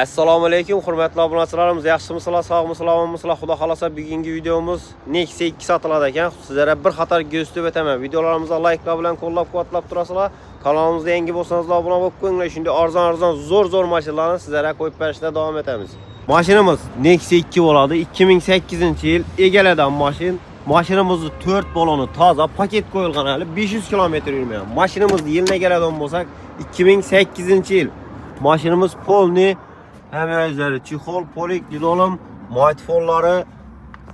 Assalomu alaykum, hurmatli obunachilarimiz. Yaxshimisizlar, sog'misizlar, omonmisizlar? Xudo xolasa bugungi videomuz Nexia 2 sotiladi ekan. Sizlarga bir qator ko'rsatib o'taman. Videolarimizga likelar bilan qo'llab-quvvatlab turasizlar. Kanalimizga yangi bo'lsangiz obuna bo'lib qo'yinglar. Shunday arzon zo'r mashinalarni sizlarga qo'yib berishda davom etamiz. Mashinamiz Nexia 2 bo'ladi. 2008-yil egaladan mashin. Mashinamizning 4 baloni toza, paket qo'yilgan hali 500 km yurmagan. Mashinamizning yilini egaladan bo'lsak 2008-yil. Mashinamiz polni Hemen üzeri çixol, polik, didolum, matfonları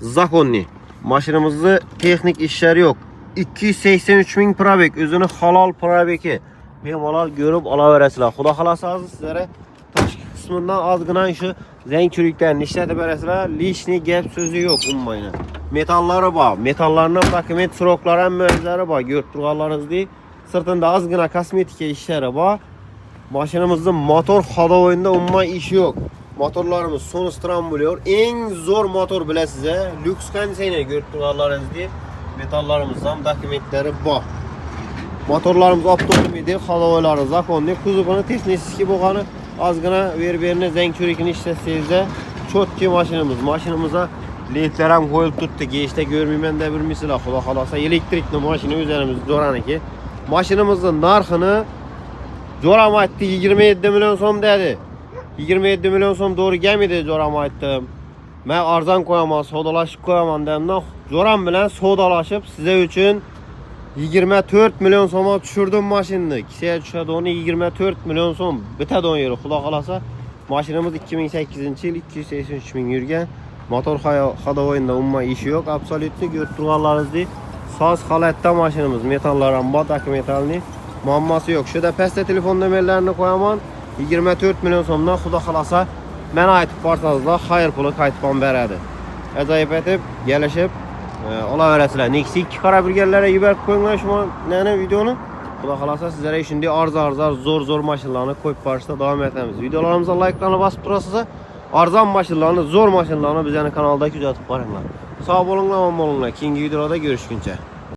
zakonni. Maşinimizde teknik işleri yok. 283.000 probek, özünü halal probeki. Bemalol görüp alaverasizlar. Xudo xolasa sizlere tashqi kısmından azgina şu zenk çürüklerini işletip berasizlar. Lishni gap sözü yok ummayın. Metalları var. Metallarının dokument srokları hem özleri var. Görüp turganlarınız değil. Sırtında azgina kosmetika işleri var. Maşinimizde motor havaoyunda umma işi yok. Motorlarımız Sonstran buluyor. En zor motor bile size. Lüks kondisyoner görüp turganlarınız değil. Metallarımızdan dokumentleri var. Motorlarımız optonomiydi. Havaoyları zakonni. Kuzubunu teknisiski boğanı azgına verberine zenk çürükünü işletseyizde çok ki maşinimiz. Maşinimize ledler hem koyup tuttu ki işte görmeymen de bir misal. Xudo xolasa elektrikli maşini üzerimizde duran ki. Maşinimizin narxını Zorama etti 27 milyon so'm dedi. 27 milyon so'm doğru gelmedi zorama ettim. Ben arzan koyamam, sodalaşıp koyamam dedim. Zoram bilen sodalaşıp size için 24 milyon so'ma düşürdüm maşinini. Kişiye düşürdü onu 24 milyon so'm. Bitedi on yeri. Xudo xolasa. Maşinimiz 2008-yil 283.000 yurgan. Motor havaoyunda umma işi yok. Absolutni görüp turganlaringiz değil. Saz holatda maşinimiz. Metallar batak metalni. Muamması yok. Şurada peste telefon nömerlerini koyamam. 24 milyon so'mdan Xudo xolasa men aytib borsanızlar xayr puli qaytib beradi. Ajoyib etib, gelishib olaverasizlar. Nexia 2 qarab yurganlarga yuborib qo'yinglar shu videoni. Xudo xolasa sizlarga shunday arzon zo'r mashinalarni qo'yib borishda davom etamiz. Videolarimizga like'larni bosib turasizlar. Arzon mashinalarni, zo'r mashinalarni bizning kanalda kuzatib boringlar. Sog' bo'linglar, omon bo'linglar. Keyingi videolarda görüşguncha.